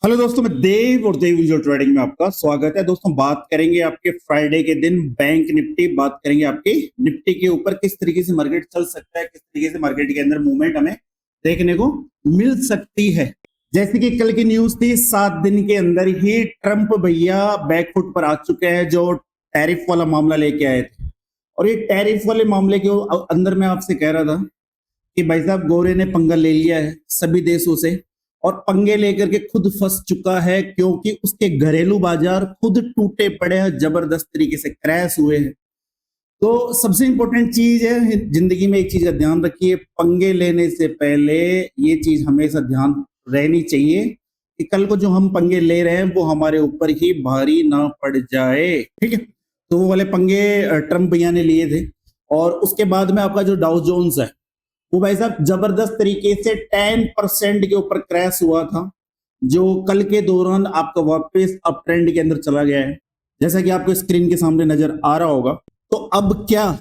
Hello दोस्तों, मैं देव और देव विजुअल ट्रेडिंग में आपका स्वागत है। दोस्तों, बात करेंगे आपके फ्राइडे के दिन बैंक निफ्टी, बात करेंगे आपकी निफ्टी के ऊपर किस तरीके से मार्केट चल सकता है, किस तरीके से मार्केट के अंदर मूवमेंट हमें देखने को मिल सकती है। जैसे कि कल की न्यूज थी, 7 दिन के अंदर ही ट्रंप भैया बैकफुट पर आ चुके हैं, जो टैरिफ वाला मामला लेके आए थे। और ये टैरिफ वाले मामले के अंदर मैं आपसे कह रहा था कि भाई साहब गोरे ने पंगा ले लिया है सभी देशों से, और पंगे लेकर के खुद फंस चुका है, क्योंकि उसके घरेलू बाजार खुद टूटे पड़े हैं, जबरदस्त तरीके से क्रैश हुए हैं। तो सबसे इंपॉर्टेंट चीज है जिंदगी में, एक चीज का ध्यान रखिए, पंगे लेने से पहले ये चीज हमेशा ध्यान रहनी चाहिए कि कल को जो हम पंगे ले रहे हैं वो हमारे ऊपर ही भारी ना पड़ जाए। ठीक है, तो वो वाले पंगे ट्रम्प भैया ने लिए थे। और उसके बाद में आपका जो डाउ जोन्स है वो भाई साहब जबरदस्त तरीके से 10% के ऊपर क्रैश हुआ था, जो कल के दौरान आपका वापस अप ट्रेंड के अंदर चला गया है, जैसा कि आपको स्क्रीन के सामने नजर आ रहा होगा। तो अब क्या,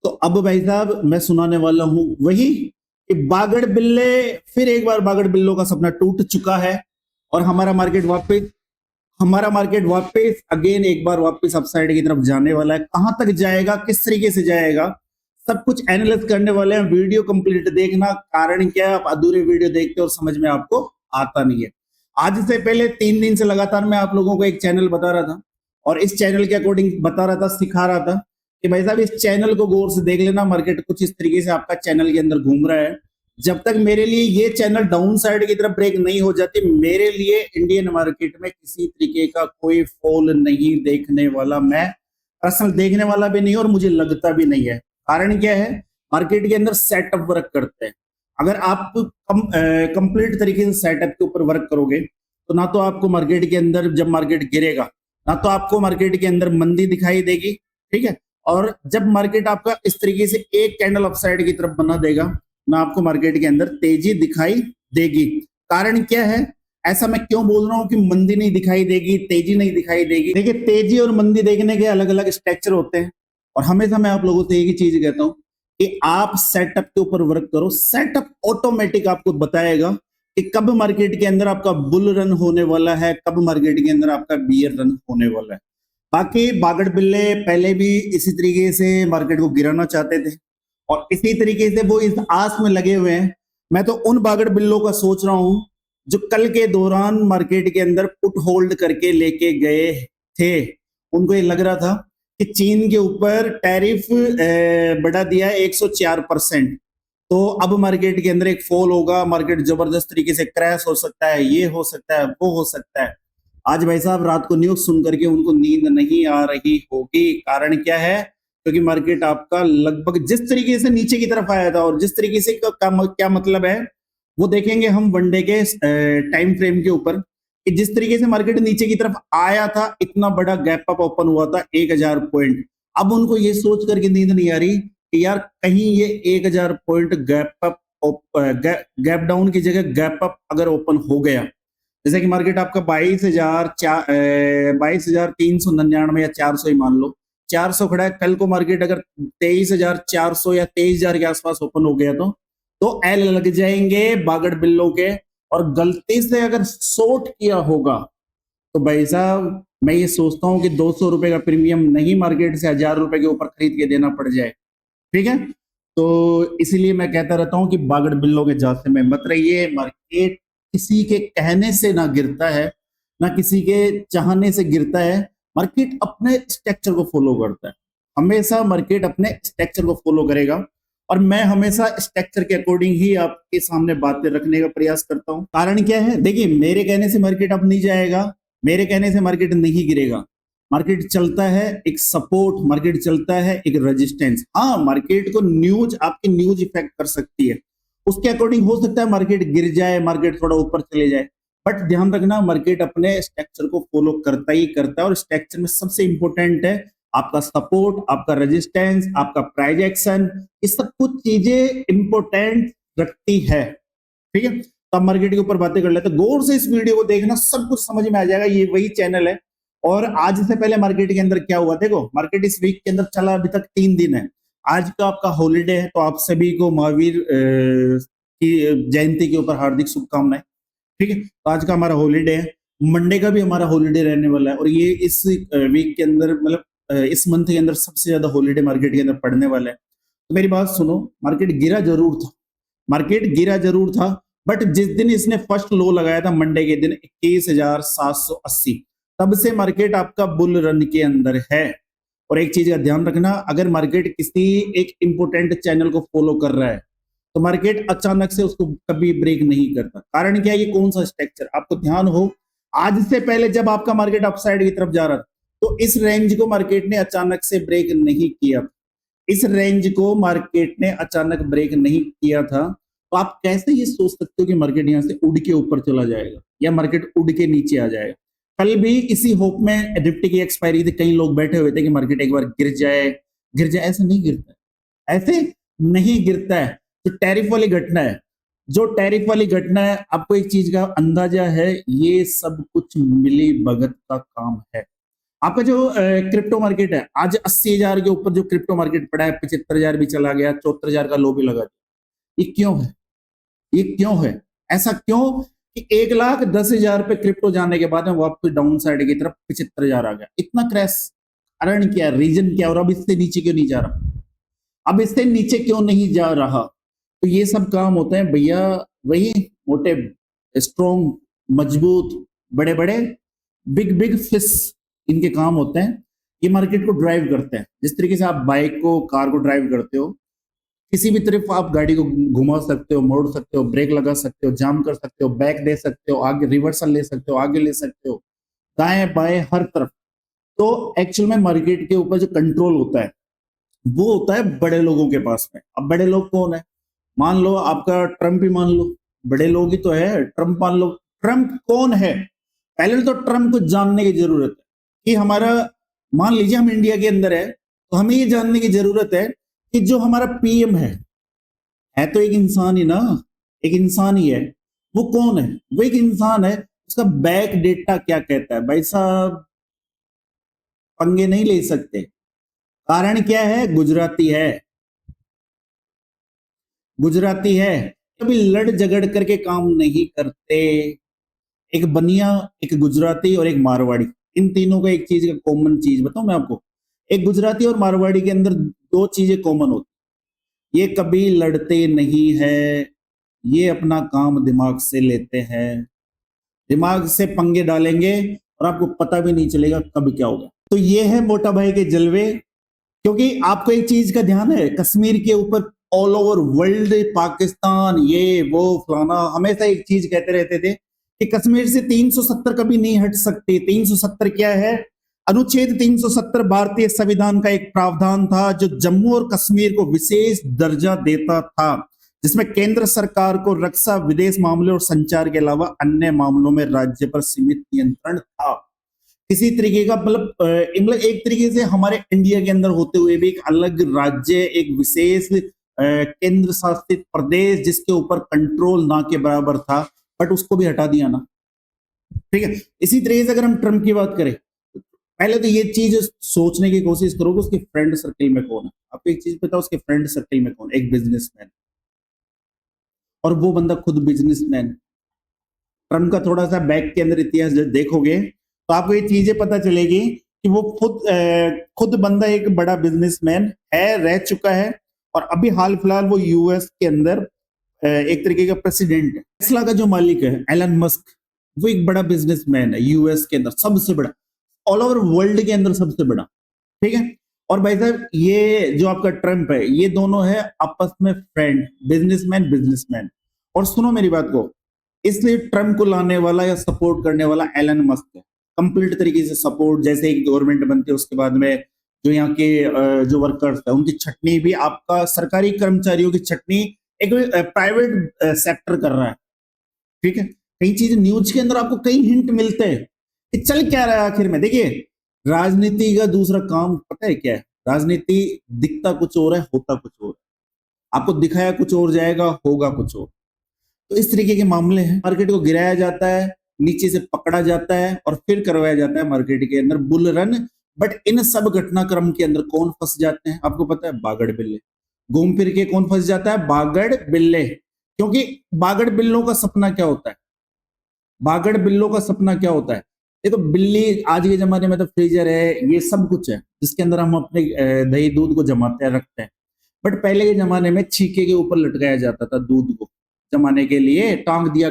तो अब भाई साहब मैं सुनाने वाला हूं वही कि बागड़ बिल्ले, फिर एक बार बागड़ बिल्लों का सपना टूट चुका है और हमारा मार्केट वापस अगेन एक बार वापस अपसाइड की तरफ जाने वाला है। कहां तक जाएगा, किस तरीके से जाएगा, सब कुछ एनालाइज करने वाले हैं। वीडियो कंप्लीट देखना, कारण क्या है, आप अधूरे वीडियो देखते और समझ में आपको आता नहीं है। आज से पहले 3 दिन से लगातार मैं आप लोगों को एक चैनल बता रहा था, और इस चैनल के अकॉर्डिंग बता रहा था, सिखा रहा था कि भाई साहब इस चैनल को गौर से देख लेना, मार्केट कुछ इस तरीके से आपका चैनल के अंदर घूम रहा है। जब तक मेरे लिए ये चैनल डाउन साइड की तरफ ब्रेक नहीं हो जाती, मेरे लिए इंडियन मार्केट में किसी तरीके का कोई फॉल नहीं देखने वाला, मैं पर्सनल देखने वाला भी नहीं और मुझे लगता भी नहीं है। कारण क्या है, मार्केट के अंदर सेटअप वर्क करते हैं। अगर आप कंप्लीट तरीके से सेटअप के ऊपर वर्क करोगे तो ना तो आपको मार्केट के अंदर जब मार्केट गिरेगा, ना तो आपको मार्केट के अंदर मंदी दिखाई देगी। ठीक है, और जब मार्केट आपका इस तरीके से एक कैंडल अपसाइड की तरफ बना देगा, ना आपको मार्केट के अंदर तेजी दिखाई देगी। कारण क्या है, ऐसा मैं क्यों बोल रहा हूं कि मंदी नहीं दिखाई देगी, तेजी नहीं दिखाई देगी? देखिए, तेजी और मंदी देखने के अलग अलग स्ट्रक्चर होते हैं, और हमेशा मैं आप लोगों से एक ही चीज कहता हूं कि आप सेटअप के ऊपर वर्क करो। सेटअप ऑटोमेटिक आपको बताएगा कि कब मार्केट के अंदर आपका बुल रन होने वाला है, कब मार्केट के अंदर आपका बियर रन होने वाला है। बाकी बागड़ बिल्ले पहले भी इसी तरीके से मार्केट को गिराना चाहते थे, और इसी तरीके से वो इस आस में लगे हुए हैं। मैं तो उन बागड़ बिल्लों का सोच रहा हूं जो कल के दौरान मार्केट के अंदर पुट होल्ड करके लेके गए थे। उनको ये लग रहा था कि चीन के ऊपर टैरिफ बढ़ा दिया 104%, तो अब मार्केट के अंदर एक फॉल होगा, मार्केट जबरदस्त तरीके से क्रैश हो सकता है, ये हो सकता है, वो हो सकता है। आज भाई साहब रात को न्यूज सुन करके उनको नींद नहीं आ रही होगी। कारण क्या है, क्योंकि मार्केट आपका लगभग जिस तरीके से नीचे की तरफ आया था, और जिस तरीके से क्या मतलब है वो देखेंगे हम वनडे के टाइम फ्रेम के ऊपर, कि जिस तरीके से मार्केट नीचे की तरफ आया था, इतना बड़ा गैप अप ओपन हुआ था 1000 पॉइंट। अब उनको ये सोच करके नींद नहीं आ रही कि यार कहीं ये 1000 पॉइंट गैप डाउन की जगह गैप अप अगर ओपन हो गया, जैसे कि मार्केट आपका 22,399 या 400 ही मान लो, 400 खड़ा है। कल को मार्केट अगर 23,400 या 23,000 के आसपास ओपन हो गया तो एल लग जाएंगे बागड़ बिल्लों के। और गलती से अगर शॉर्ट किया होगा तो भाई साहब मैं ये सोचता हूं कि 200 रुपए का प्रीमियम नहीं, मार्केट से 1000 रुपए के ऊपर खरीद के देना पड़ जाए। ठीक है, तो इसीलिए मैं कहता रहता हूं कि बागड़ बिल्लों के जाते में मत रहिए। मार्केट किसी के कहने से ना गिरता है, ना किसी के चाहने से गिरता है। मार्केट अपने स्ट्रक्चर को फॉलो करता है, हमेशा मार्केट अपने स्ट्रक्चर को फॉलो करेगा। और मैं हमेशा स्ट्रक्चर के अकॉर्डिंग ही आपके सामने बातें रखने का प्रयास करता हूं। कारण क्या है, देखिए मेरे कहने से मार्केट अब नहीं जाएगा, मेरे कहने से मार्केट नहीं गिरेगा। मार्केट चलता है एक सपोर्ट, मार्केट चलता है एक रेजिस्टेंस। हाँ, मार्केट को न्यूज, आपकी न्यूज इफेक्ट कर सकती है, उसके अकॉर्डिंग हो सकता है मार्केट गिर जाए, मार्केट थोड़ा ऊपर चले जाए। बट ध्यान रखना, मार्केट अपने स्ट्रक्चर को फॉलो करता ही करता है, और स्ट्रक्चर में सबसे इंपॉर्टेंट है आपका सपोर्ट, आपका रेजिस्टेंस, आपका प्राइस एक्शन। ये सब कुछ चीजें इंपॉर्टेंट रखती है। ठीक है, तो आप मार्केट के ऊपर बातें कर लेते हैं, गौर से इस वीडियो को देखना, सब कुछ समझ में आ जाएगा। ये वही चैनल है। और आज से पहले मार्केट के अंदर क्या हुआ, देखो मार्केट इस वीक के अंदर चला अभी तक 3 दिन है। आज का आपका हॉलीडे है, तो आप सभी को महावीर की जयंती के ऊपर हार्दिक शुभकामनाएं। ठीक है, तो आज का हमारा हॉलीडे है, मंडे का भी हमारा हॉलीडे रहने वाला है, और ये इस वीक के अंदर मतलब इस मंथ के अंदर सबसे ज्यादा हॉलीडे मार्केट के अंदर पड़ने वाला है। तो मेरी बात सुनो, मार्केट गिरा जरूर था, मार्केट गिरा जरूर था, बट जिस दिन इसने फर्स्ट लो लगाया था मंडे के दिन 21,780, तब से मार्केट आपका बुल रन के अंदर है। और एक चीज का ध्यान रखना, अगर मार्केट किसी एक इंपोर्टेंट चैनल को फॉलो कर रहा है तो मार्केट अचानक से उसको कभी ब्रेक नहीं करता। कारण क्या है, ये कौन सा स्ट्रक्चर, आपको ध्यान हो, आज से पहले जब आपका मार्केट अपसाइड की तरफ जा रहा था तो इस रेंज को मार्केट ने अचानक से ब्रेक नहीं किया, इस रेंज को मार्केट ने अचानक ब्रेक नहीं किया था। तो आप कैसे ये सोच सकते हो कि मार्केट यहां से उड़ के ऊपर चला जाएगा या मार्केट उड़ के नीचे आ जाएगा। कल भी इसी होप में निफ्टी की एक्सपायरी थी, कई लोग बैठे हुए थे कि मार्केट एक बार गिर जाए, गिर जाए। ऐसे नहीं गिरता है, ऐसे नहीं गिरता है। तो टैरिफ वाली घटना है, जो टैरिफ वाली घटना है, आपको एक चीज का अंदाजा है, ये सब कुछ मिली भगत का काम है। आपका जो क्रिप्टो मार्केट है, आज 80,000 के ऊपर जो क्रिप्टो मार्केट पड़ा है, 75,000 भी चला गया, 74,000 का लो भी लगा दिया। ये क्यों है, ये क्यों है, ऐसा क्यों कि 1,10,000 पे क्रिप्टो जाने के बाद में वापस डाउन साइड की तरफ 75,000 आ गया, इतना क्रैश। कारण क्या, रीजन क्या, और अब इससे नीचे क्यों नहीं जा रहा, अब इससे नीचे क्यों नहीं जा रहा। तो ये सब काम होते हैं भैया, वही मोटे स्ट्रॉन्ग मजबूत बड़े बड़े बिग बिग फिश, इनके काम होते हैं, ये मार्केट को ड्राइव करते हैं। जिस तरीके से आप बाइक को कार को ड्राइव करते हो, किसी भी तरफ आप गाड़ी को घुमा सकते हो, मोड़ सकते हो, ब्रेक लगा सकते हो, जाम कर सकते हो, बैक दे सकते हो, आगे रिवर्सल ले सकते हो, आगे ले सकते हो, दाएं बाएं हर तरफ। तो एक्चुअल में मार्केट के ऊपर जो कंट्रोल होता है वो होता है बड़े लोगों के पास में। अब बड़े लोग कौन है, मान लो आपका ट्रम्प ही मान लो, बड़े लोग ही तो है, ट्रम्प मान लो। ट्रम्प कौन है, पहले तो ट्रम्प को जानने की जरूरत है कि हमारा, मान लीजिए हम इंडिया के अंदर है, तो हमें ये जानने की जरूरत है कि जो हमारा पीएम है तो एक इंसान ही ना, एक इंसान ही है, वो कौन है, वो एक इंसान है, उसका बैक डेटा क्या कहता है। भाई साहब पंगे नहीं ले सकते, कारण क्या है, गुजराती है, गुजराती है, कभी लड़ झगड़ करके काम नहीं करते। एक बनिया, एक गुजराती और एक मारवाड़ी, इन तीनों का एक चीज का कॉमन चीज बताऊं मैं आपको, एक गुजराती और मारवाड़ी के अंदर दो चीजें कॉमन होती, ये कभी लड़ते नहीं है, ये अपना काम दिमाग से लेते हैं, दिमाग से पंगे डालेंगे और आपको पता भी नहीं चलेगा कब क्या होगा। तो ये है मोटा भाई के जलवे। क्योंकि आपको एक चीज का ध्यान है, कश्मीर के ऊपर ऑल ओवर वर्ल्ड, पाकिस्तान, ये वो फलाना, हमेशा एक चीज कहते रहते थे कि कश्मीर से 370 कभी नहीं हट सकती। 370 क्या है, अनुच्छेद 370 भारतीय संविधान का एक प्रावधान था जो जम्मू और कश्मीर को विशेष दर्जा देता था, जिसमें केंद्र सरकार को रक्षा, विदेश मामले और संचार के अलावा अन्य मामलों में राज्य पर सीमित नियंत्रण था। किसी तरीके का मतलब एक तरीके से हमारे इंडिया के अंदर होते हुए भी एक अलग राज्य, एक विशेष केंद्र शासित प्रदेश जिसके ऊपर कंट्रोल ना के बराबर था, बट उसको भी हटा दिया ना। ठीक है, इसी तरीके से अगर हम ट्रम्प की बात करें, पहले तो ये चीज सोचने की कोशिश करो कि उसके फ्रेंड सर्कल में कौन है। आपको एक चीज पता है, उसके फ्रेंड सर्कल में कौन, एक बिजनेसमैन, और वो बंदा खुद बिजनेसमैन। ट्रम्प का थोड़ा सा बैक के अंदर इतिहास देखोगे तो आपको ये चीजें पता चलेगी कि वो खुद बंदा एक बड़ा बिजनेसमैन है, रह चुका है, और अभी हाल फिलहाल वो यूएस के अंदर एक तरीके का प्रेसिडेंट है। टेस्ला का जो मालिक है एलन मस्क, वो एक बड़ा बिजनेसमैन है, यूएस के अंदर सबसे बड़ा, ऑल ओवर वर्ल्ड के अंदर सबसे बड़ा। ठीक है, और भाई साहब ये जो आपका ट्रम्प है, ये दोनों है आपस में फ्रेंड, बिजनेसमैन बिजनेसमैन। और सुनो मेरी बात को, इसलिए ट्रम्प को लाने वाला या सपोर्ट करने वाला एलन मस्क है, कंप्लीट तरीके से सपोर्ट। जैसे एक गवर्नमेंट बनती है उसके बाद में जो यहाँ के जो वर्कर्स है उनकी छटनी भी, आपका सरकारी कर्मचारियों की छटनी एक प्राइवेट सेक्टर कर रहा है। ठीक है, कई चीज न्यूज के अंदर आपको कई हिंट मिलते हैं कि चल क्या रहा है आखिर में। देखिए, राजनीति का दूसरा काम पता है क्या है, राजनीति दिखता कुछ और है, होता कुछ और है, आपको दिखाया कुछ और जाएगा, होगा कुछ और। तो इस तरीके के मामले हैं, मार्केट को गिराया जाता है, नीचे से पकड़ा जाता है और फिर करवाया जाता है मार्केट के अंदर बुल रन। बट इन सब घटनाक्रम के अंदर कौन फंस जाते हैं आपको पता है, बागड़ बिल्ले। घूम फिर के कौन फंस जाता है, बागड़ बिल्ले। क्योंकि बागड़ बिल्लों का सपना क्या होता है, बागड़ बिल्लों का सपना क्या होता है? देखो बिल्ली आज के जमाने में तो फ्रीजर है, ये सब कुछ है जिसके अंदर हम अपने दही दूध को जमाते हैं, रखते हैं। बट पहले के जमाने में छीके के ऊपर लटकाया जाता था दूध को जमाने के लिए, टांग दिया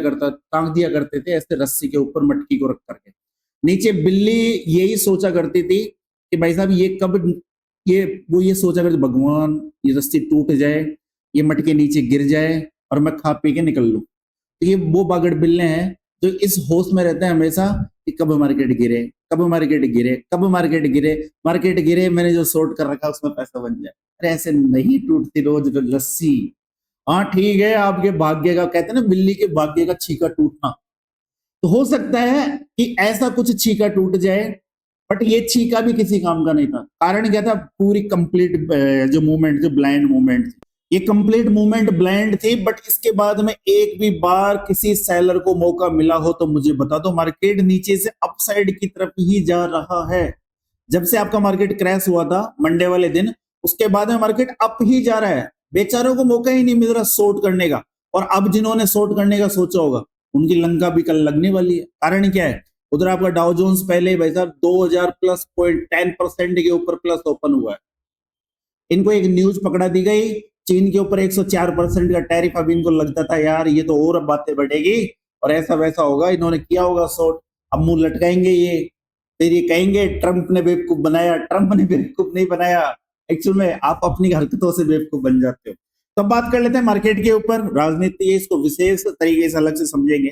करते थे ऐसे रस्सी के ऊपर मटकी को रख करके। नीचे बिल्ली यही सोचा करती थी कि भाई साहब ये कब ये वो ये सोचा करती, भगवान ये रस्सी टूट जाए, ये मटके नीचे गिर जाए और मैं खा पी के निकल लूं। तो ये वो बागड़ बिल्ले हैं जो इस होश में रहते हैं हमेशा कि कब मार्केट गिरे, कब मार्केट गिरे, कब मार्केट गिरे, मार्केट गिरे, मैंने जो शॉर्ट कर रखा उसमें पैसा बन जाए। अरे ऐसे नहीं टूटती रोज लस्सी। हाँ ठीक है, आपके भाग्य का, कहते हैं ना बिल्ली के भाग्य का छीका टूटना, तो हो सकता है कि ऐसा कुछ छीका टूट जाए। बट ये छीका भी किसी काम का नहीं था। कारण क्या था? पूरी कंप्लीट जो मूवमेंट, जो ब्लाइंड मूवमेंट थी, ये कंप्लीट मूवमेंट ब्लाइंड थी। बट इसके बाद में एक भी बार किसी सेलर को मौका मिला हो तो मुझे बता दो, मार्केट नीचे से अपसाइड की तरफ ही जा रहा है। जब से आपका मार्केट क्रैश हुआ था मंडे वाले दिन, उसके बाद में मार्केट अप ही जा रहा है। बेचारों को मौका ही नहीं मिल रहा शॉर्ट करने का। और अब जिन्होंने शॉर्ट करने का सोचा होगा उनकी लंका भी कल लगने वाली है। कारण क्या है? उधर आपका डाउ जोन्स पहले भाई साहब 2000 प्लस 0.10% के ऊपर प्लस ओपन हुआ है। इनको एक न्यूज पकड़ा दी गई, चीन के ऊपर 104% का टैरिफ। अब इनको लगता था यार ये तो और बातें बढ़ेगी और ऐसा वैसा होगा, इन्होंने किया होगा शॉर्ट। अब मुंह लटकाएंगे ये, फिर ये कहेंगे ट्रंप ने बेवकूफ बनाया। ट्रंप ने बेवकूफ नहीं बनाया, एक्चुअल में आप अपनी हरकतों से बेवकूफ बन जाते हो। तो अब बात कर लेते हैं मार्केट के ऊपर। राजनीति है, इसको विशेष तरीके से अलग से समझेंगे।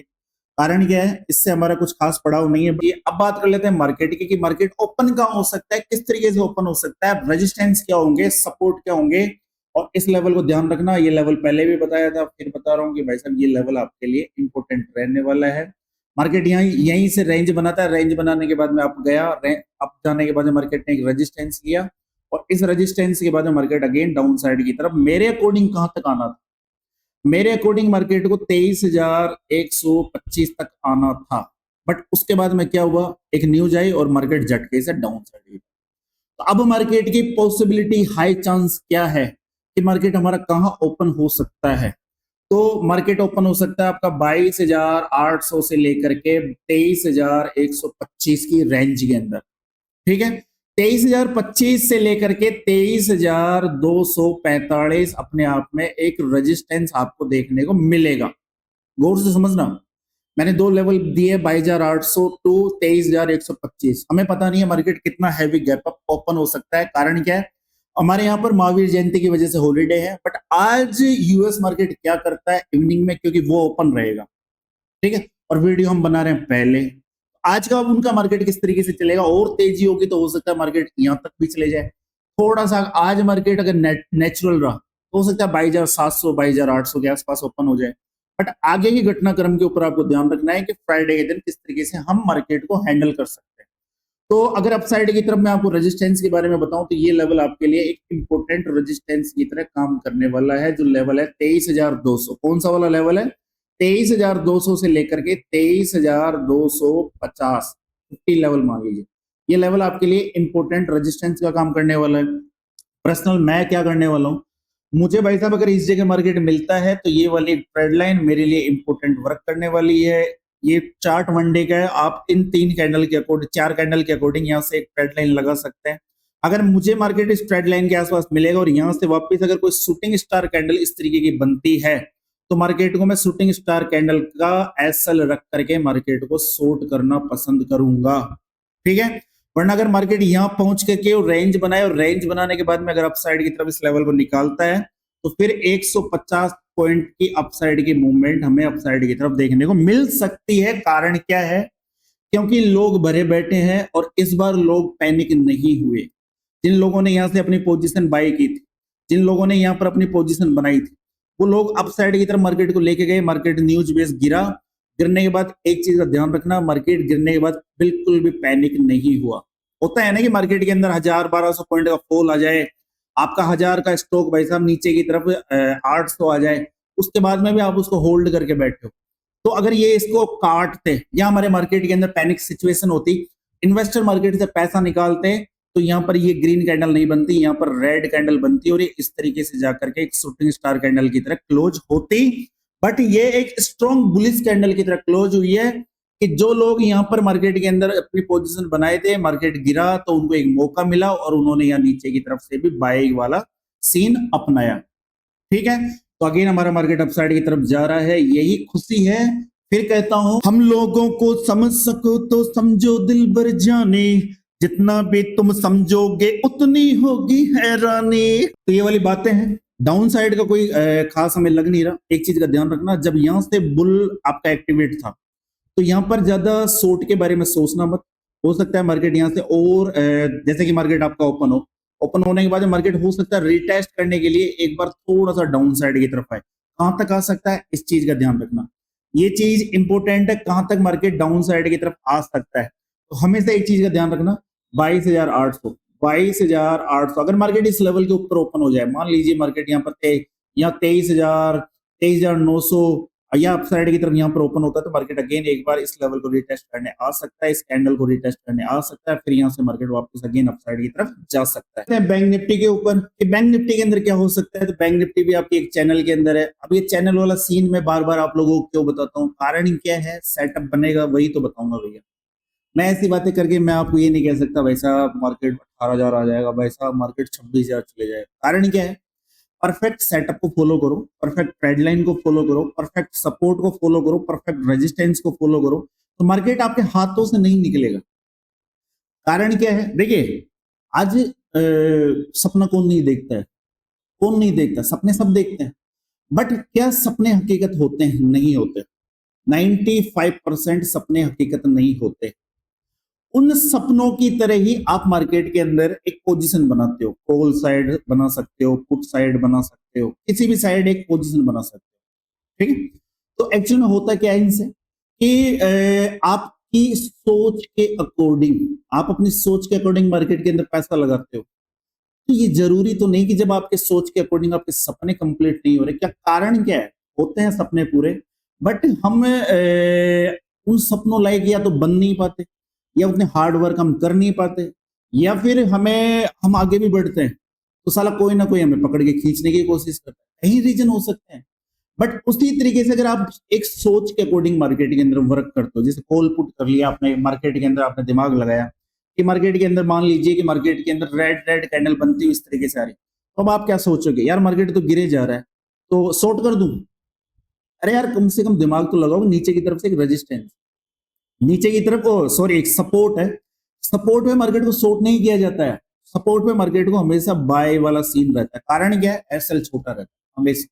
कारण क्या है? इससे हमारा कुछ खास पड़ाव नहीं है। अब बात कर लेते हैं मार्केट की, कि मार्केट ओपन कहां हो सकता है, किस तरीके से ओपन हो सकता है, रेजिस्टेंस क्या होंगे, सपोर्ट क्या होंगे। और इस लेवल को ध्यान रखना, ये लेवल पहले भी बताया था, फिर बता रहा हूँ कि भाई साहब ये लेवल आपके लिए इंपॉर्टेंट रहने वाला है। मार्केट यहीं से रेंज बनाता है, रेंज बनाने के बाद में आप गया, अप जाने के बाद में मार्केट ने एक रेजिस्टेंस लिया और इस रेजिस्टेंस के बाद में मार्केट अगेन डाउन साइड की तरफ। मेरे अकॉर्डिंग कहां तक आना था? मेरे अकॉर्डिंग मार्केट को 23,125 तक आना था। बट उसके बाद में क्या हुआ, एक न्यूज आई और मार्केट झटके से डाउन साइड गई। तो अब मार्केट की पॉसिबिलिटी, हाई चांस क्या है कि मार्केट हमारा कहां ओपन हो सकता है? तो मार्केट ओपन हो सकता है आपका 22,800 से लेकर के 23,125 की रेंज के अंदर। ठीक है, 23,025 से लेकर के 23,245 अपने आप में एक रेजिस्टेंस आपको देखने को मिलेगा। गौर से समझना, मैंने दो लेवल दिए, 22,800 टू 23,125। हमें पता नहीं है मार्केट कितना हैवी गैप अप ओपन हो सकता है। कारण क्या है? हमारे यहाँ पर महावीर जयंती की वजह से हॉलीडे है। बट आज यूएस मार्केट क्या करता है इवनिंग में, क्योंकि वो ओपन रहेगा। ठीक है, और वीडियो हम बना रहे हैं पहले। आज का उनका मार्केट किस तरीके से चलेगा, और तेजी होगी तो हो सकता है मार्केट यहां तक भी चले जाए। थोड़ा सा आज मार्केट अगर नेचुरल रहा तो हो सकता है 22,700 22,800 के आसपास ओपन हो जाए। बट आगे की घटनाक्रम के ऊपर आपको ध्यान रखना है कि फ्राइडे के दिन किस तरीके से हम मार्केट को हैंडल कर सकते हैं। तो अगर अपसाइड की तरफ मैं आपको रेजिस्टेंस के बारे में बताऊं तो ये लेवल आपके लिए एक इंपोर्टेंट रेजिस्टेंस की तरह काम करने वाला है, जो लेवल है 23,200। कौन सा वाला लेवल है? 23,200 से लेकर के 23,250 50 लेवल मान लीजिए। ये लेवल आपके लिए इंपोर्टेंट रेजिस्टेंस का काम करने वाला है। पर्सनल मैं क्या करने वाला हूँ, मुझे भाई साहब अगर इस जगह मार्केट मिलता है तो ये वाली ट्रेड लाइन मेरे लिए इंपोर्टेंट वर्क करने वाली है। ये चार्ट वन डे का है, आप इन 3 कैंडल के अकॉर्डिंग, 4 कैंडल के अकॉर्डिंग यहाँ से एक ट्रेड लाइन लगा सकते हैं। अगर मुझे मार्केट इस ट्रेड लाइन के आसपास मिलेगा और यहाँ से वापस अगर कोई शूटिंग स्टार कैंडल इस तरीके की बनती है तो मार्केट को मैं शूटिंग स्टार कैंडल का एसएल रख करके मार्केट को शॉर्ट करना पसंद करूंगा। ठीक है, वरना अगर मार्केट यहां पहुंच करके रेंज बनाए और रेंज बनाने के बाद में अगर अपसाइड की तरफ इस लेवल को निकालता है तो फिर 150 पॉइंट की अपसाइड की मूवमेंट हमें अपसाइड की तरफ देखने को मिल सकती है। कारण क्या है? क्योंकि लोग भरे बैठे हैं और इस बार लोग पैनिक नहीं हुए। जिन लोगों ने यहां से अपनी पोजीशन बाय की थी, जिन लोगों ने यहां पर अपनी पोजीशन बनाई थी, वो लोग अपसाइड की तरफ मार्केट को लेके गए। मार्केट न्यूज बेस गिरा, गिरने के बाद एक चीज का ध्यान रखना, मार्केट गिरने के बाद बिल्कुल भी पैनिक नहीं हुआ। होता है ना कि मार्केट के अंदर 1,000-1,200 पॉइंट का फॉल आ जाए, आपका 1,000 का स्टॉक भाई साहब नीचे की तरफ 800 आ जाए, उसके बाद में भी आप उसको होल्ड करके बैठे हो। तो अगर ये इसको काटते या हमारे मार्केट के अंदर पैनिक सिचुएशन होती, इन्वेस्टर मार्केट से पैसा निकालते, तो यहाँ पर ये ग्रीन कैंडल नहीं बनती, यहाँ पर रेड कैंडल बनती और ये इस तरीके से जाकर के एक शूटिंग स्टार कैंडल की तरह क्लोज होती। बट ये एक स्ट्रॉन्ग बुलिश कैंडल की तरह क्लोज हुई है। कि जो लोग यहाँ पर मार्केट के अंदर अपनी पोजीशन बनाए थे, मार्केट गिरा तो उनको एक मौका मिला और उन्होंने यहाँ नीचे की तरफ से भी बाइंग वाला सीन अपनाया। ठीक है, तो अगेन हमारा मार्केट अपसाइड की तरफ जा रहा है, यही खुशी है। फिर कहता हूं, हम लोगों को समझ सको तो समझो दिल भर जाने, जितना भी तुम समझोगे उतनी होगी हैरानी। तो ये वाली बातें हैं। डाउन साइड का कोई खास हमें लग नहीं रहा। एक चीज का ध्यान रखना, जब यहां से बुल आपका एक्टिवेट था तो यहां पर ज्यादा शॉर्ट के बारे में सोचना मत। हो सकता है मार्केट यहां से और जैसे कि मार्केट आपका ओपन होने के बाद मार्केट हो सकता है रिटेस्ट करने के लिए एक बार थोड़ा सा डाउन साइड की तरफ आए। कहां तक आ सकता है, इस चीज का ध्यान रखना। ये चीज इंपॉर्टेंट है, कहां तक मार्केट डाउन साइड की तरफ आ सकता है। तो हमेशा एक चीज का ध्यान रखना, 22,800 अगर मार्केट इस लेवल के ऊपर ओपन हो जाए, मान लीजिए मार्केट यहाँ पर यहाँ 23,900 या अप साइड की तरफ यहाँ पर ओपन होता है तो मार्केट अगेन एक बार इस लेवल को रिटेस्ट करने आ सकता है, इस कैंडल को रिटेस्ट करने आ सकता है, फिर यहाँ से मार्केट वापस अगेन अप साइड की तरफ जा सकता है। बैंक निफ्टी के ऊपर, बैंक निफ्टी के अंदर क्या हो सकता है, तो बैंक निफ्टी भी आपकी एक चैनल के अंदर है। अब ये चैनल वाला सीन मैं बार बार आप लोगों को क्यों बताता हूँ, कारण क्या है, सेटअप बनेगा वही तो बताऊंगा भैया। मैं ऐसी बातें करके मैं आपको ये नहीं कह सकता वैसा मार्केट 18,000 आ जाएगा, वैसा मार्केट 26,000 चले जाएगा। कारण क्या है, परफेक्ट सेटअप को फॉलो करो, परफेक्ट ट्रेडलाइन को फॉलो करो, परफेक्ट सपोर्ट को फॉलो करो, परफेक्ट रेजिस्टेंस को फॉलो करो, तो मार्केट आपके हाथों से नहीं निकलेगा। कारण क्या है, देखिए आज सपना कौन नहीं देखता है, कौन नहीं देखता, सपने सब देखते हैं, बट क्या सपने हकीकत होते हैं, नहीं होते। 95% सपने हकीकत नहीं होते। उन सपनों की तरह ही आप मार्केट के अंदर एक पोजीशन बनाते हो, कॉल साइड बना सकते हो, पुट साइड बना सकते हो, किसी भी साइड एक पोजीशन बना सकते हो। ठीक है, तो एक्चुअल में होता क्या है इनसे कि आपकी सोच के अकॉर्डिंग, आप अपनी सोच के अकॉर्डिंग मार्केट के अंदर पैसा लगाते हो, तो ये जरूरी तो नहीं कि जब आपके सोच के अकॉर्डिंग आपके सपने कंप्लीट नहीं हो रहे। क्या कारण क्या है, होते हैं सपने पूरे, बट हम उन सपनों लायक या तो बन नहीं पाते, या उतने हार्ड वर्क हम कर नहीं पाते, या फिर हम आगे भी बढ़ते हैं तो साला कोई ना कोई हमें पकड़ के खींचने की कोशिश करता है। कई रीजन हो सकते हैं, बट उसी तरीके से अगर आप एक सोच के अकॉर्डिंग मार्केट के अंदर वर्क करते हो, जैसे कॉल पुट कर लिया आपने, मार्केट के अंदर आपने दिमाग लगाया कि मार्केट के अंदर मान लीजिए कि मार्केट के अंदर रेड रेड कैंडल बनती हुई इस तरीके से आ रही, तो अब आप क्या सोचोगे, यार मार्केट तो गिरे जा रहा है तो शॉर्ट कर दूं। अरे यार कम से कम दिमाग तो लगाओ, नीचे की तरफ से एक रेजिस्टेंस, नीचे की तरफ सॉरी एक सपोर्ट है, सपोर्ट में मार्केट को शॉर्ट नहीं किया जाता है, सपोर्ट में मार्केट को हमेशा बाय वाला सीन रहता है। कारण क्या है, एसएल छोटा रहता है हमेशा।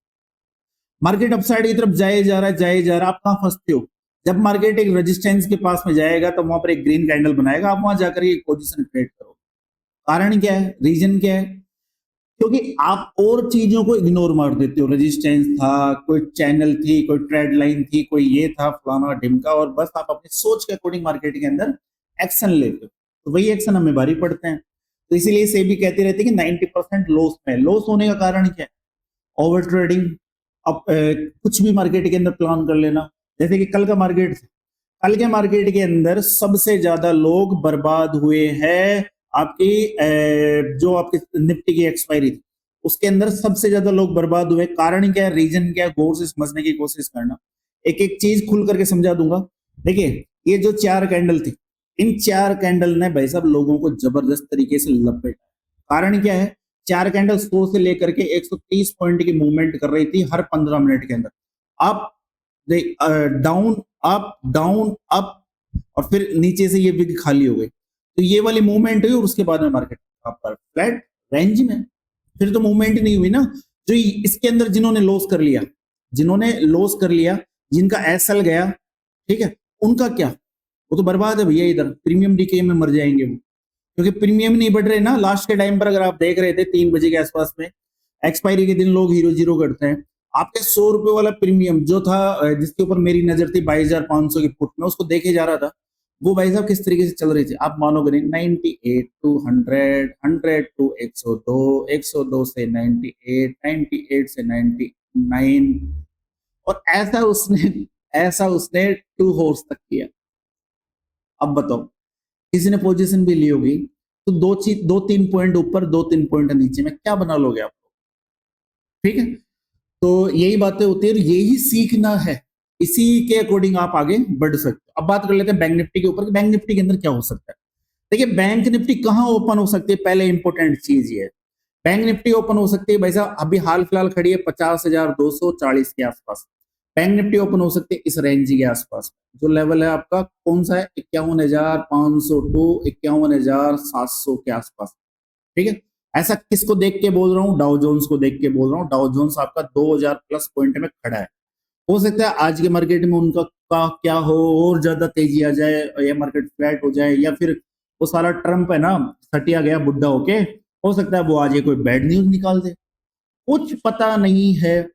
मार्केट अपसाइड की तरफ जाए जा रहा है, आप कहां फंसते हो, जब मार्केट एक रेजिस्टेंस के पास में जाएगा तो वहां पर एक ग्रीन कैंडल बनाएगा, आप वहां जाकर एक पोजीशन क्रिएट करो। कारण क्या है, रीजन क्या है, क्योंकि आप और चीजों को इग्नोर मार देते हो। रेजिस्टेंस था, कोई चैनल थी, कोई ट्रेड लाइन थी, कोई ये था फलाना ढिमका, और बस आप अपनी सोच के अकॉर्डिंग मार्केट के अंदर एक्शन लेते हो, तो वही एक्शन हमें भारी पड़ते हैं। तो इसीलिए सेबी कहती रहती है कि 90% लॉस में, लॉस होने का कारण क्या है, ओवर ट्रेडिंग। अब कुछ भी मार्केट के अंदर प्लान कर लेना, जैसे कि कल का मार्केट, कल के मार्केट के अंदर सबसे ज्यादा लोग बर्बाद हुए हैं आपकी जो आपकी निफ्टी की एक्सपायरी थी उसके अंदर सबसे ज्यादा लोग बर्बाद हुए। कारण क्या है, रीजन क्या है, गौर से समझने की कोशिश करना, एक एक चीज खुल करके समझा दूंगा। देखिए ये जो 4 कैंडल थी, इन 4 कैंडल ने भाई साहब लोगों को जबरदस्त तरीके से लपेटा। कारण क्या है, 4 कैंडल 100 से लेकर के 130 पॉइंट की मूवमेंट कर रही थी हर 15 मिनट के अंदर। आप डाउन अप डाउन अप, और फिर नीचे से ये विग खाली हो गई, तो ये वाली मूवमेंट हुई और उसके बाद में मार्केट आपका फ्लैट रेंज में, फिर तो मूवमेंट नहीं हुई ना। जो इसके अंदर जिन्होंने लॉस कर लिया, जिन्होंने लॉस कर लिया, जिनका एसएल गया, ठीक है, उनका क्या, वो तो बर्बाद है भैया, इधर प्रीमियम डीके में मर जाएंगे वो, क्योंकि प्रीमियम नहीं बढ़ रहे ना। लास्ट के टाइम पर अगर आप देख रहे थे 3 बजे के आसपास में, एक्सपायरी के दिन लोग हीरो जीरो करते हैं, आपके 100 रुपए वाला प्रीमियम जो था, जिसके ऊपर मेरी नजर थी 22,500 की फुट में, उसको देखे जा रहा था, वो भाई साहब किस तरीके से चल रही थी आप मानोगे नहीं। 98 टू 100, 100 टू 102, 102 से 98, 98 से 99, और ऐसा उसने 2 हॉर्स तक किया। अब बताओ, किसी ने पोजीशन भी ली होगी तो 2-3 पॉइंट ऊपर, 2-3 पॉइंट नीचे में क्या बना लोगे आप लोग, ठीक है। तो यही बातें होती है, यही सीखना है, इसी के अकॉर्डिंग आप आगे बढ़ सकते हो। अब बात कर लेते हैं बैंक निफ्टी के ऊपर कि बैंक निफ्टी के अंदर क्या हो सकता है। देखिए बैंक निफ्टी कहाँ ओपन हो सकती है, पहले इंपॉर्टेंट चीज ये है, बैंक निफ्टी ओपन हो सकती है भाई साहब अभी हाल फिलहाल खड़ी है 50,240 के आसपास। बैंक निफ्टी ओपन हो सकती है इस रेंज के आसपास, जो लेवल है आपका कौन सा है, 51,500 टू 51,700 के आसपास। ठीक है, ऐसा किसको देख के बोल रहा हूँ, डाउ जोन्स को देख के बोल रहा हूँ। डाउ जोन्स आपका 2000 प्लस पॉइंट में खड़ा है। हो सकता है आज के मार्केट में उनका का क्या हो, और ज्यादा तेजी आ जाए, या मार्केट फ्लैट हो जाए, या फिर वो सारा ट्रम्प है ना सटिया गया बुढ़ा होके, हो सकता है वो आज ये कोई बैड न्यूज निकाल दे, कुछ पता नहीं है।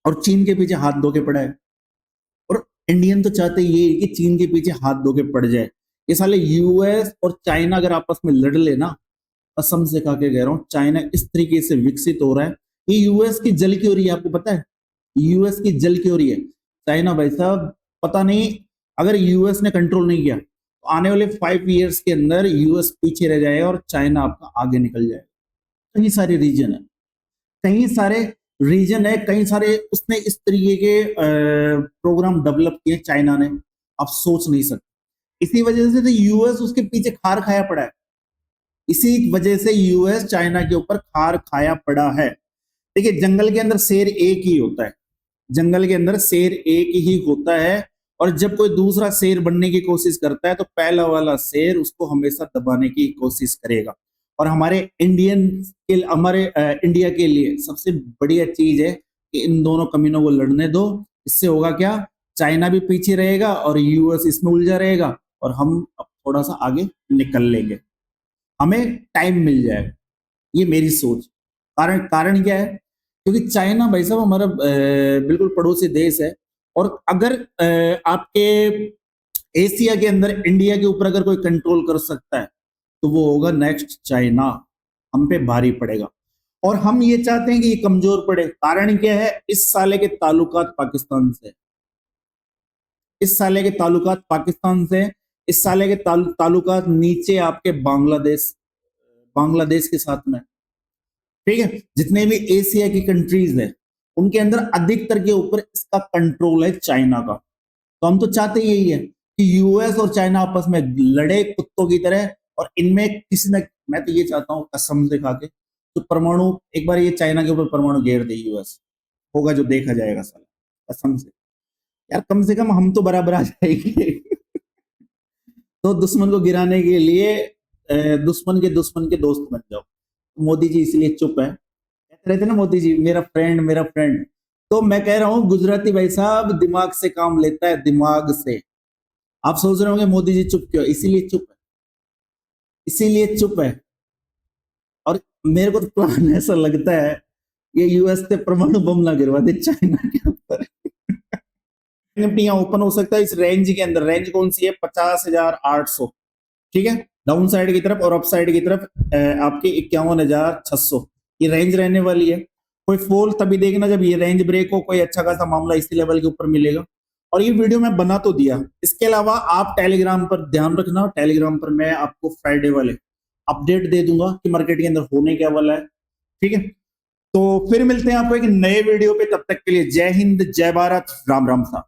और चीन के पीछे हाथ धो के पड़ा है, और इंडियन तो चाहते ये है कि चीन के पीछे हाथ धो के पड़ जाए। ये साले यूएस और चाइना अगर आपस में लड़ लेना, कसम से खा के कह रहा हूं, चाइना इस तरीके से विकसित हो रहा है कि यूएस की जल की हो रही है, आपको पता है यूएस की जल की हो रही है। चाइना भाई साहब पता नहीं, अगर यूएस ने कंट्रोल नहीं किया तो आने वाले 5 इयर्स के अंदर यूएस पीछे रह जाएगा और चाइना आपका आगे निकल जाएगा। कई सारे रीजन है, कई सारे रीजन है, कई सारे उसने इस तरीके के प्रोग्राम डेवलप किए चाइना ने, आप सोच नहीं सकते। इसी वजह से तो यूएस उसके पीछे खार खाया पड़ा है, इसी वजह से यूएस चाइना के ऊपर खार खाया पड़ा है। देखिए जंगल के अंदर शेर एक ही होता है, जंगल के अंदर शेर एक ही होता है, और जब कोई दूसरा शेर बनने की कोशिश करता है तो पहला वाला शेर उसको हमेशा दबाने की कोशिश करेगा। और हमारे इंडिया के लिए सबसे बढ़िया चीज है कि इन दोनों कमीनों को लड़ने दो। इससे होगा क्या, चाइना भी पीछे रहेगा और यूएस इसमें उलझा रहेगा, और हम अब थोड़ा सा आगे निकल लेंगे, हमें टाइम मिल जाएगा। ये मेरी सोच। कारण कारण क्या है, क्योंकि चाइना भाई साहब हमारा बिल्कुल पड़ोसी देश है, और अगर आपके एशिया के अंदर इंडिया के ऊपर अगर कोई कंट्रोल कर सकता है तो वो होगा नेक्स्ट चाइना, हम पे भारी पड़ेगा। और हम ये चाहते हैं कि ये कमजोर पड़े। कारण क्या है, इस साले के ताल्लुकात पाकिस्तान से, इस साले के ताल्लुकात पाकिस्तान से, इस साले के ताल्लुकात नीचे आपके बांग्लादेश के साथ में। ठीक है, जितने भी एशिया की कंट्रीज है उनके अंदर अधिकतर के ऊपर इसका कंट्रोल है चाइना का। तो हम तो चाहते यही है कि यूएस और चाइना आपस में लड़े कुत्तों की तरह, और इनमें किसी न, मैं तो ये चाहता हूं कसम से खा के, तो परमाणु एक बार ये चाइना के ऊपर परमाणु घेर दे यूएस, होगा जो देखा जाएगा साला, कसम से यार, कम से कम हम तो बराबर आ जाएंगे। तो दुश्मन को गिराने के लिए दुश्मन के दोस्त बन जाओ। मोदी जी इसलिए चुप है, कहते रहते ना मोदी जी मेरा फ्रेंड मेरा फ्रेंड। तो मैं कह रहा हूं गुजराती भाई साहब दिमाग से काम लेता है, दिमाग से। आप सोच रहे होंगे मोदी जी चुप क्यों, इसीलिए चुप है, इसीलिए चुप है। और मेरे को तो प्लान ऐसा लगता है ये यूएस से परमाणु बम ना गिरवा दे चाइना के ऊपर। निफ्टी यहाँ ओपन हो सकता है इस रेंज के अंदर। रेंज कौन सी है, 50,800। ठीक है, डाउन साइड की तरफ, और अप साइड की तरफ आपके 51,600 ये रेंज रहने वाली है। कोई फॉल तभी देखना जब ये रेंज ब्रेक हो, कोई अच्छा खासा मामला इसी लेवल के ऊपर मिलेगा। और ये वीडियो मैं बना तो दिया, इसके अलावा आप टेलीग्राम पर ध्यान रखना, टेलीग्राम पर मैं आपको फ्राइडे वाले अपडेट दे दूंगा कि मार्केट के अंदर होने क्या वाला है। ठीक है, तो फिर मिलते हैं आपको एक नए वीडियो पे, तब तक के लिए जय हिंद जय भारत, राम राम साहब।